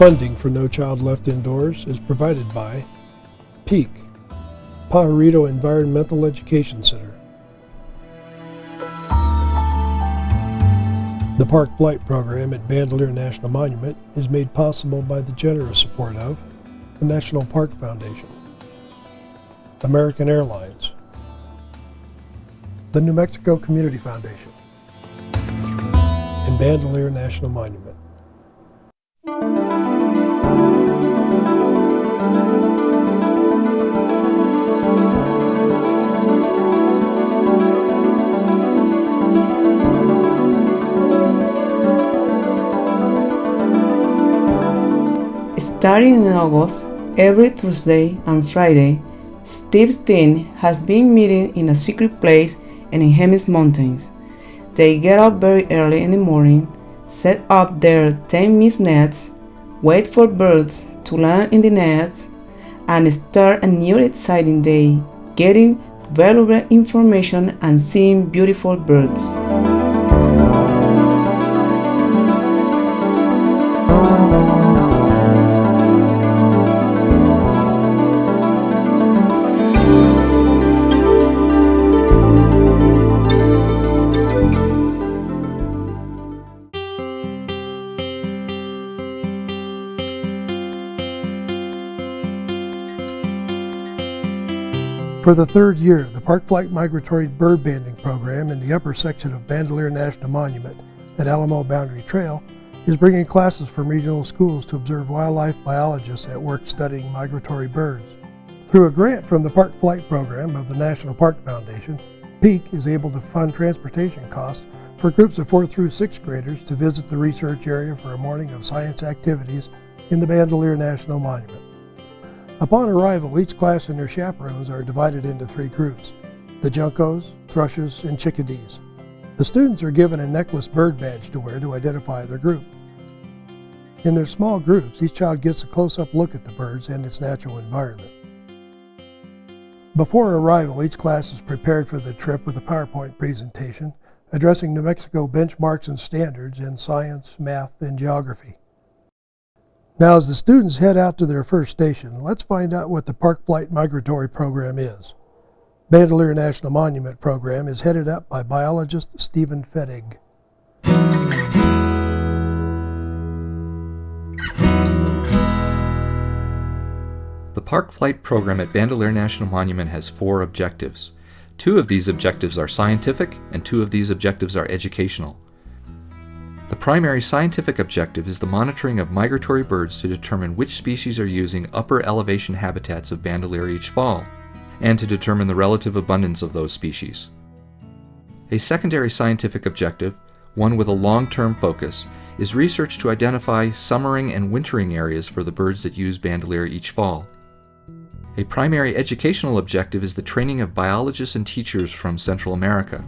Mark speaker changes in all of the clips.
Speaker 1: Funding for No Child Left Indoors is provided by PEEC, Pajarito Environmental Education Center. The Park Flight Program at Bandelier National Monument is made possible by the generous support of the National Park Foundation, American Airlines, the New Mexico Community Foundation, and Bandelier National Monument.
Speaker 2: Starting in August, every Thursday and Friday, Steve's team has been meeting in a secret place and in Hemis Mountains. They get up very early in the morning, set up their 10 mist nets, wait for birds to land in the nets, and start a new exciting day, getting valuable information and seeing beautiful birds.
Speaker 1: For the third year, the Park Flight Migratory Bird Banding Program in the upper section of Bandelier National Monument at Alamo Boundary Trail is bringing classes from regional schools to observe wildlife biologists at work studying migratory birds. Through a grant from the Park Flight Program of the National Park Foundation, PEEC is able to fund transportation costs for groups of 4th through 6th graders to visit the research area for a morning of science activities in the Bandelier National Monument. Upon arrival, each class and their chaperones are divided into 3 groups: the juncos, thrushes, and chickadees. The students are given a necklace bird badge to wear to identify their group. In their small groups, each child gets a close-up look at the birds and its natural environment. Before arrival, each class is prepared for the trip with a PowerPoint presentation addressing New Mexico benchmarks and standards in science, math, and geography. Now, as the students head out to their first station, let's find out what the Park Flight Migratory Program is. Bandelier National Monument Program is headed up by biologist Stephen Fettig.
Speaker 3: The Park Flight Program at Bandelier National Monument has 4 objectives. 2 of these objectives are scientific, and 2 of these objectives are educational. The primary scientific objective is the monitoring of migratory birds to determine which species are using upper elevation habitats of Bandelier each fall, and to determine the relative abundance of those species. A secondary scientific objective, one with a long-term focus, is research to identify summering and wintering areas for the birds that use Bandelier each fall. A primary educational objective is the training of biologists and teachers from Central America.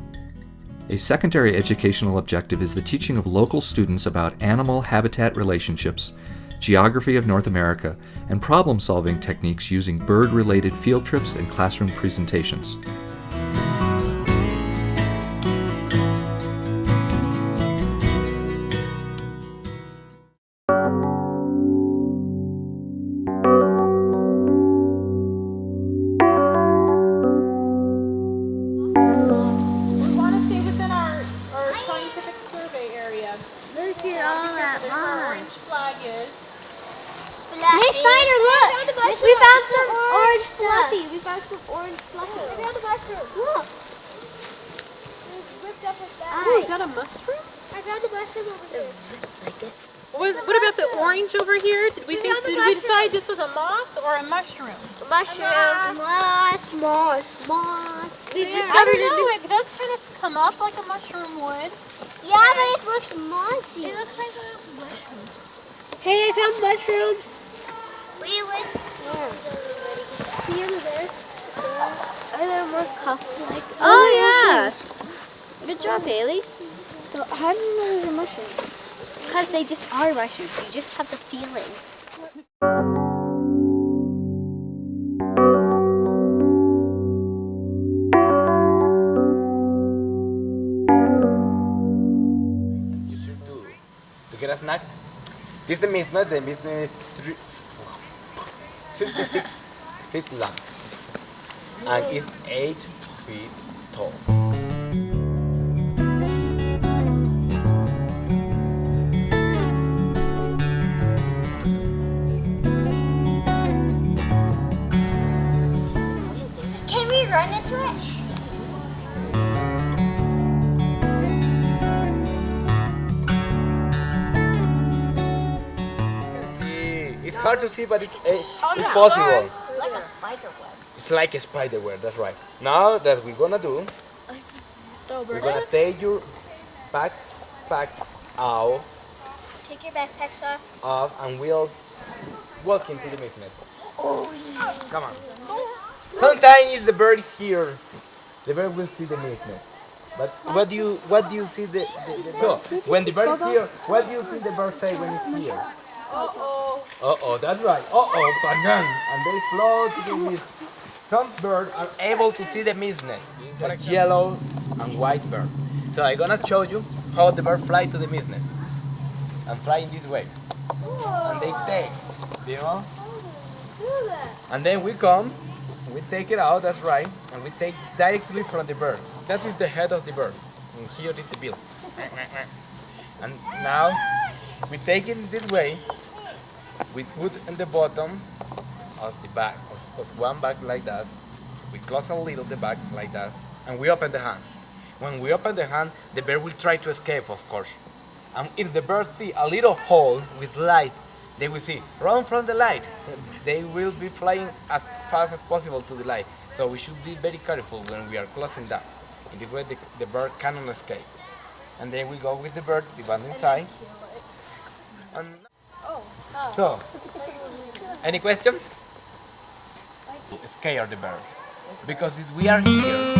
Speaker 3: A secondary educational objective is the teaching of local students about animal-habitat relationships, geography of North America, and problem-solving techniques using bird-related field trips and classroom presentations.
Speaker 4: Hey Spider, look! We found some orange fluffy. We found some orange fluffy. I found a mushroom. Look. It's ripped up his back.
Speaker 5: Oh, is that a mushroom?
Speaker 4: I found a mushroom over here.
Speaker 5: Looks like it. What about the orange over here? Did we decide this was a moss or a mushroom?
Speaker 4: Mushroom. Moss. Moss. Moss. We discovered
Speaker 5: it does kind of come up like a mushroom would.
Speaker 4: Yeah, but it looks mossy. It looks like a mushroom. Hey, I found mushrooms. We live. See over there? Are there more cups like?
Speaker 5: Oh yeah. Good job, Bailey.
Speaker 4: So how do you know there's a mushroom?
Speaker 5: Because they just are mushrooms. You just have the feeling.
Speaker 6: You should to get a snack. This is the midnight. The midnight is 56 feet long and is 8 feet tall.
Speaker 4: Can we run into it?
Speaker 6: It's hard to see, but it's possible.
Speaker 4: It's like a spider web.
Speaker 6: It's like a spider web, that's right. Now that we're gonna do, we're gonna take your backpacks out,
Speaker 4: Take your backpacks off.
Speaker 6: and we'll walk into the movement.
Speaker 4: Oh, yeah.
Speaker 6: Come on. Sometimes the bird is here. The bird will see the movement. But what do you see the so when the bird is here, what do you see the bird say when it's here? Uh-oh, that's right. Uh-oh, bagan. And they float to the mist. Some birds are able to see the movement. It's a yellow and white bird. So I'm gonna show you how the bird fly to the movement. And fly in this way. And they take, you know? And then we come, we take it out, that's right, and we take directly from the bird. That is the head of the bird. And here is the bill. And now we take it this way, we put in the bottom of the bag, of one bag like that. We close a little the bag like that, and we open the hand. When we open the hand, the bird will try to escape, of course. And if the birds see a little hole with light, they will see, run from the light. They will be flying as fast as possible to the light. So we should be very careful when we are closing that. In this way, the bird cannot escape. And then we go with the bird, the one inside. And so, any question? Scare the bird. Because if we are here.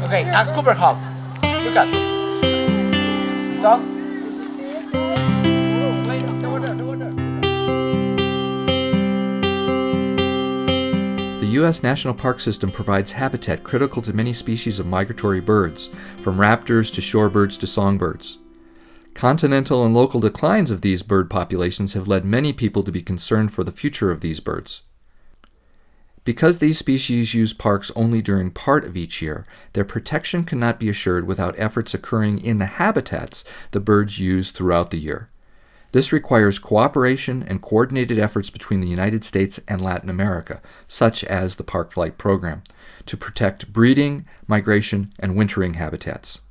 Speaker 6: Okay, a Cooper Hawk. Look at it. So,
Speaker 3: The U.S. National Park System provides habitat critical to many species of migratory birds, from raptors to shorebirds to songbirds. Continental and local declines of these bird populations have led many people to be concerned for the future of these birds. Because these species use parks only during part of each year, their protection cannot be assured without efforts occurring in the habitats the birds use throughout the year. This requires cooperation and coordinated efforts between the United States and Latin America, such as the Park Flight Program, to protect breeding, migration, and wintering habitats.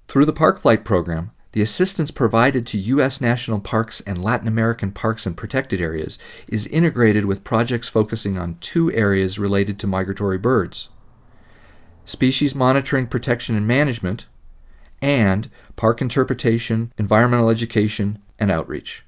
Speaker 3: Through the Park Flight Program, the assistance provided to U.S. national parks and Latin American parks and protected areas is integrated with projects focusing on two areas related to migratory birds: species monitoring, protection, and management, and park interpretation, environmental education, and outreach.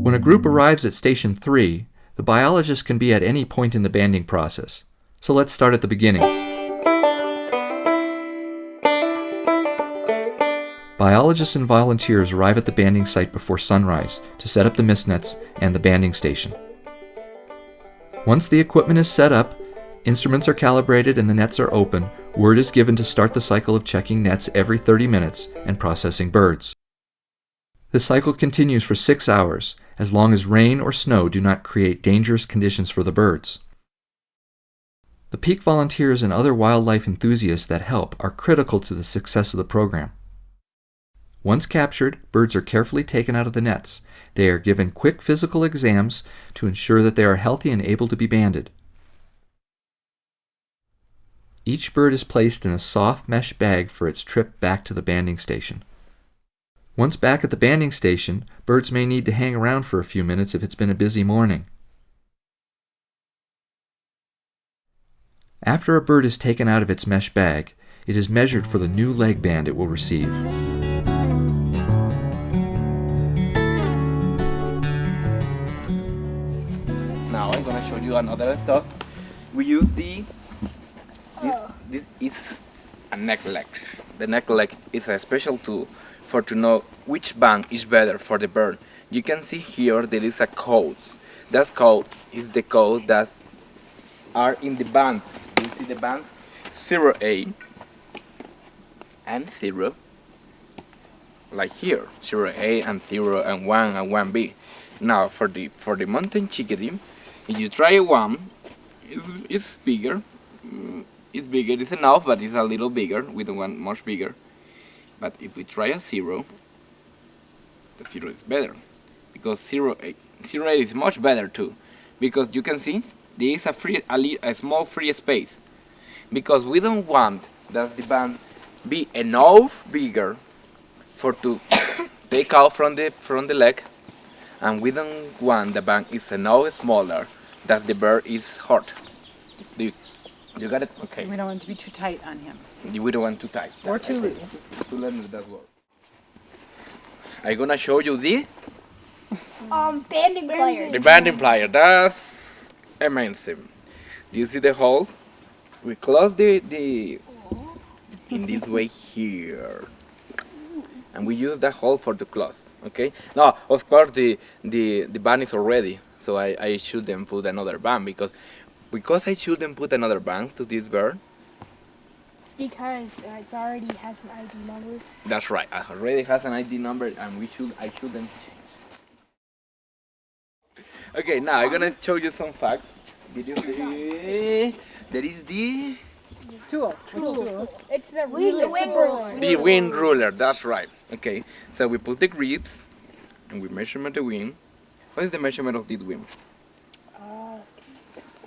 Speaker 3: When a group arrives at Station 3, the biologist can be at any point in the banding process. So let's start at the beginning. Biologists and volunteers arrive at the banding site before sunrise to set up the mist nets and the banding station. Once the equipment is set up, instruments are calibrated and the nets are open, word is given to start the cycle of checking nets every 30 minutes and processing birds. The cycle continues for 6 hours, as long as rain or snow do not create dangerous conditions for the birds. The PEEC volunteers and other wildlife enthusiasts that help are critical to the success of the program. Once captured, birds are carefully taken out of the nets. They are given quick physical exams to ensure that they are healthy and able to be banded. Each bird is placed in a soft mesh bag for its trip back to the banding station. Once back at the banding station, birds may need to hang around for a few minutes if it's been a busy morning. After a bird is taken out of its mesh bag, it is measured for the new leg band it will receive.
Speaker 6: now I'm gonna show you another stuff. We use this is a neck leg. The neck leg is a special tool to know which band is better for the bird. You can see here there is a code. That code is the code that are in the band. You see the band? 0A and 0. Like here, 0A and 0 and 1 and 1B. Now for the mountain chickadee, if you try a 1, it's bigger. It's bigger, it's enough, but it's a little bigger. We don't want much bigger. But if we try a 0, the 0 is better. Because 0A is much better too. Because you can see, there is a small free space. Because we don't want that the band be enough bigger for to take out from the leg, and we don't want the band is enough smaller that the bird is hurt. You got it? Okay.
Speaker 7: We don't want it to be too tight on him.
Speaker 6: We don't want too tight.
Speaker 7: Or too loose.
Speaker 6: To learn that word. I'm gonna show you the
Speaker 4: Banding pliers.
Speaker 6: the banding plier. That's amazing. Do you see the holes? We close the in this way here, and we use that hole for the close. Okay. Now, of course, the band is already, so I shouldn't put another band because I shouldn't put another band to this bird.
Speaker 4: Because it already has an ID number.
Speaker 6: That's right. It already has an ID number, and I shouldn't change. Okay, now I'm gonna show you some facts. Did you see? There is the
Speaker 7: Tool.
Speaker 4: It's the wing ruler.
Speaker 6: the wind ruler. That's right. Okay, so we put the grips, and we measure the wind. What is the measurement of this wind?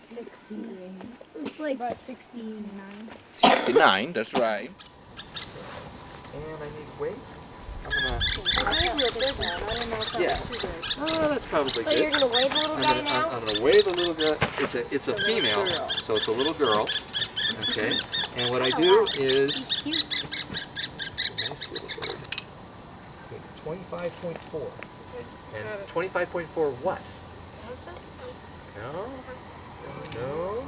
Speaker 4: 16. It's like about 69.
Speaker 6: 69. That's right. And I need weight. I'm gonna. Yeah. Oh, that's probably
Speaker 4: So
Speaker 6: good.
Speaker 4: you're gonna weigh the little guy now?
Speaker 3: I'm gonna weigh the little girl. It's a female, so it's a little girl. Okay. And what I do is nice little bird. 25.4. And 25.4 what? No. No.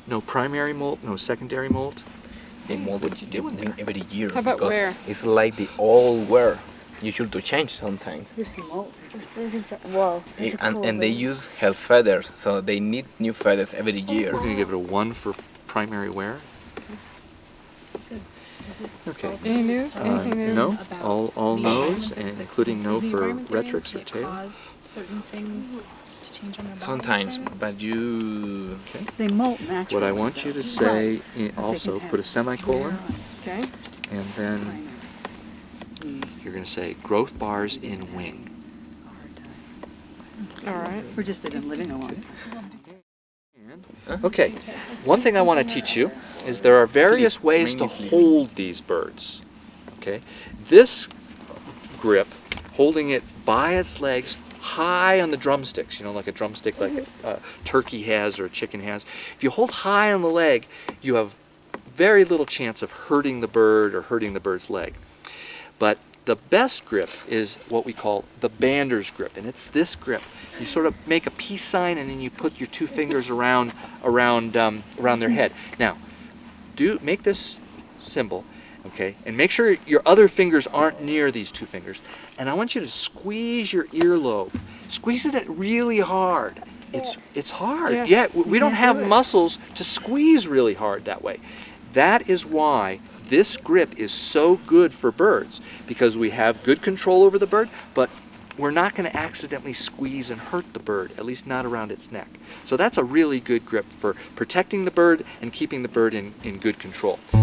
Speaker 3: No primary molt, no secondary molt.
Speaker 6: They mold
Speaker 3: What you doing there?
Speaker 6: every year.
Speaker 7: How about
Speaker 6: because
Speaker 7: where?
Speaker 6: It's like the old wear. You should to change sometimes.
Speaker 7: Here's some molt.
Speaker 4: Whoa.
Speaker 6: And they use health feathers, so they need new feathers every year.
Speaker 3: We're gonna give it a 1 for primary wear.
Speaker 8: So does this
Speaker 3: Okay.
Speaker 8: also
Speaker 7: Any new?
Speaker 8: tell
Speaker 7: Anything
Speaker 8: us
Speaker 7: new?
Speaker 8: then
Speaker 3: No,
Speaker 8: about
Speaker 3: all
Speaker 8: the
Speaker 3: no's,
Speaker 8: environment
Speaker 3: and
Speaker 8: that-
Speaker 3: including no
Speaker 8: the
Speaker 3: for
Speaker 8: environment they're in
Speaker 3: retrix or
Speaker 8: can't
Speaker 3: tail.
Speaker 8: cause certain things to change on their bodies
Speaker 6: Sometimes,
Speaker 8: then?
Speaker 6: but you.
Speaker 7: They molt naturally.
Speaker 3: What I want you to say also, put a semicolon,
Speaker 7: Okay.
Speaker 3: and then you're gonna say growth bars in wing.
Speaker 7: All right. Or just they've been living a long time.
Speaker 3: Okay, one thing I want to teach you is there are various ways to hold these birds. Okay, this grip, holding it by its legs high on the drumsticks, you know, like a drumstick like a turkey has or a chicken has. If you hold high on the leg, you have very little chance of hurting the bird or hurting the bird's leg. But the best grip is what we call the bander's grip, and it's this grip. You sort of make a peace sign, and then you put your 2 fingers around their head. Now, make this symbol, okay, and make sure your other fingers aren't near these 2 fingers. And I want you to squeeze your earlobe. Squeeze it really hard. It's hard. Yeah, we don't have muscles to squeeze really hard that way. That is why this grip is so good for birds, because we have good control over the bird, but we're not going to accidentally squeeze and hurt the bird, at least not around its neck. So that's a really good grip for protecting the bird and keeping the bird in good control.
Speaker 9: I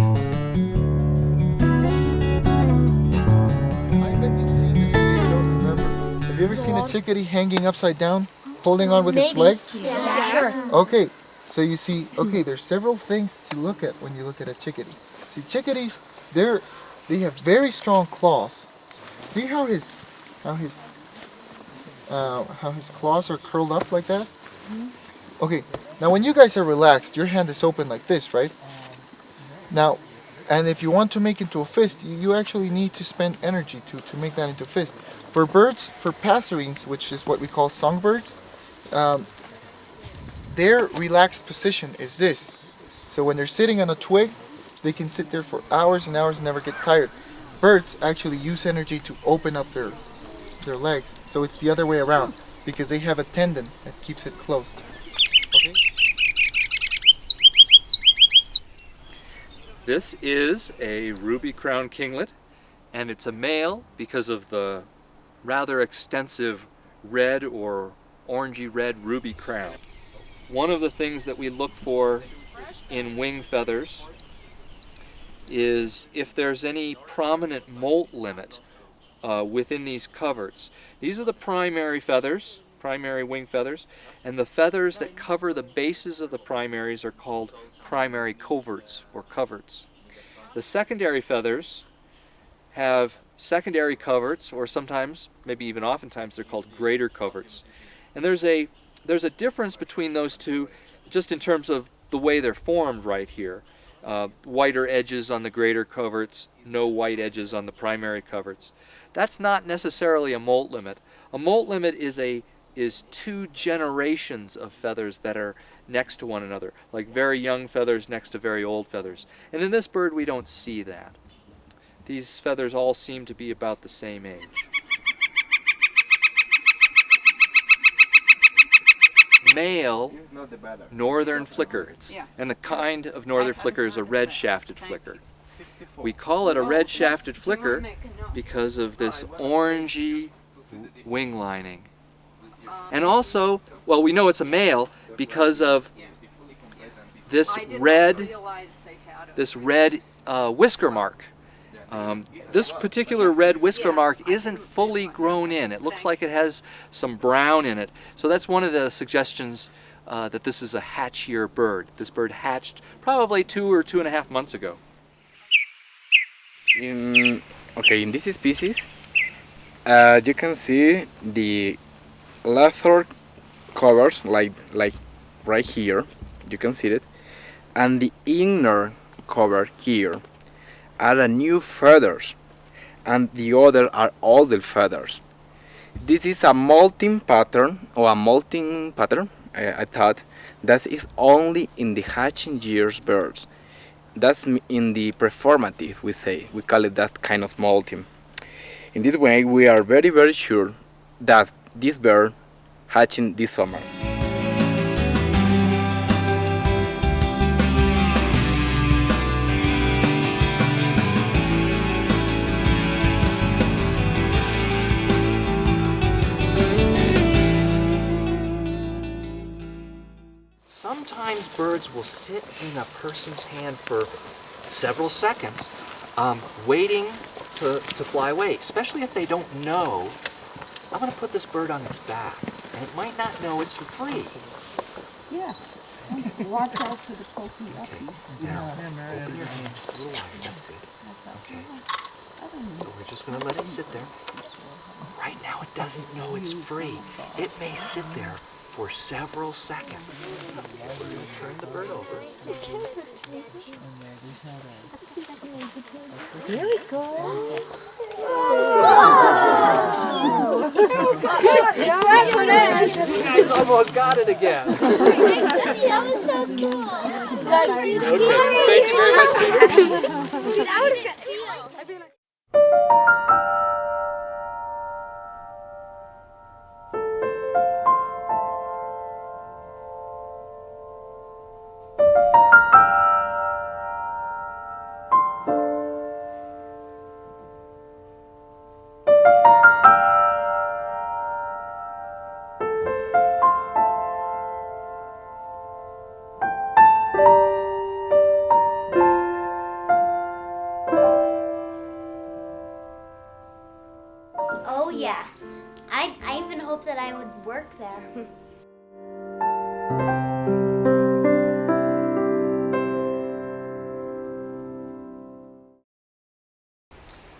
Speaker 9: bet you've seen this and you don't remember. Have you ever seen a chickadee hanging upside down, holding on with its legs?
Speaker 4: Yeah, sure.
Speaker 9: Okay, so you see, there's several things to look at when you look at a chickadee. See, chickadees, they have very strong claws. See how his claws are curled up like that? Okay, now when you guys are relaxed, your hand is open like this, right? Now, and if you want to make it into a fist, you actually need to spend energy to make that into a fist. For birds, for passerines, which is what we call songbirds, their relaxed position is this. So when they're sitting on a twig, They can sit there for hours and hours and never get tired. Birds actually use energy to open up their legs, so it's the other way around because they have a tendon that keeps it closed. Okay?
Speaker 3: This is a ruby crowned kinglet, and it's a male because of the rather extensive red or orangey red ruby crown. One of the things that we look for in wing feathers is if there's any prominent molt limit within these coverts. These are the primary feathers, primary wing feathers, and the feathers that cover the bases of the primaries are called primary coverts or coverts. The secondary feathers have secondary coverts, or sometimes, maybe even oftentimes, they're called greater coverts. And there's a difference between those two just in terms of the way they're formed right here. Whiter edges on the greater coverts, no white edges on the primary coverts. That's not necessarily a molt limit. A molt limit is 2 generations of feathers that are next to one another, like very young feathers next to very old feathers. And in this bird we don't see that. These feathers all seem to be about the same age. Male northern flicker, and the kind of northern flicker is a red-shafted flicker. We call it a red-shafted flicker because of this orangey wing lining. And also, well, we know it's a male because of this red whisker mark. This particular red whisker mark isn't fully grown in. It looks like it has some brown in it. So that's one of the suggestions that this is a hatchier bird. This bird hatched probably 2 or 2.5 months ago.
Speaker 10: In this species, you can see the leather covers, like right here, you can see it, and the inner cover here are new feathers, and the other are older feathers. This is a molting pattern, I thought, that is only in the hatching years birds. That's in the performative, we call it that kind of molting. In this way, we are very, very sure that this bird hatching this summer.
Speaker 3: Sometimes birds will sit in a person's hand for several seconds waiting to fly away, especially if they don't know. I'm going to put this bird on its back, and it might not know it's free.
Speaker 7: Yeah. Watch out for the poking up.
Speaker 3: Now, open your hand just a little wider. That's good. Okay. So we're just going to let it sit there. Right now it doesn't know it's free. It may sit there for several seconds. We're going to turn the bird over.
Speaker 4: There we go.
Speaker 3: You guys almost got it again.
Speaker 4: That was so cool.
Speaker 3: Okay, thank you very much, Peter.
Speaker 4: That was a feel. Oh yeah, I even hoped that I would work there.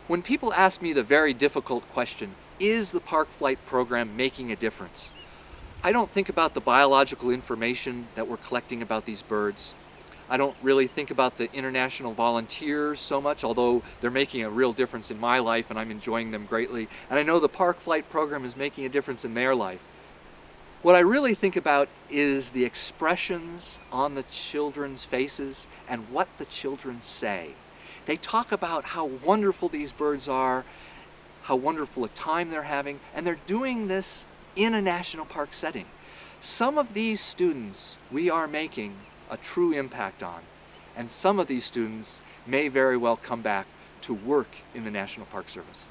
Speaker 3: When people ask me the very difficult question, is the park flight program making a difference? I don't think about the biological information that we're collecting about these birds. I don't really think about the international volunteers so much, although they're making a real difference in my life and I'm enjoying them greatly. And I know the park flight program is making a difference in their life. What I really think about is the expressions on the children's faces and what the children say. They talk about how wonderful these birds are, how wonderful a time they're having, and they're doing this in a national park setting. Some of these students we are making a true impact on, and some of these students may very well come back to work in the National Park Service.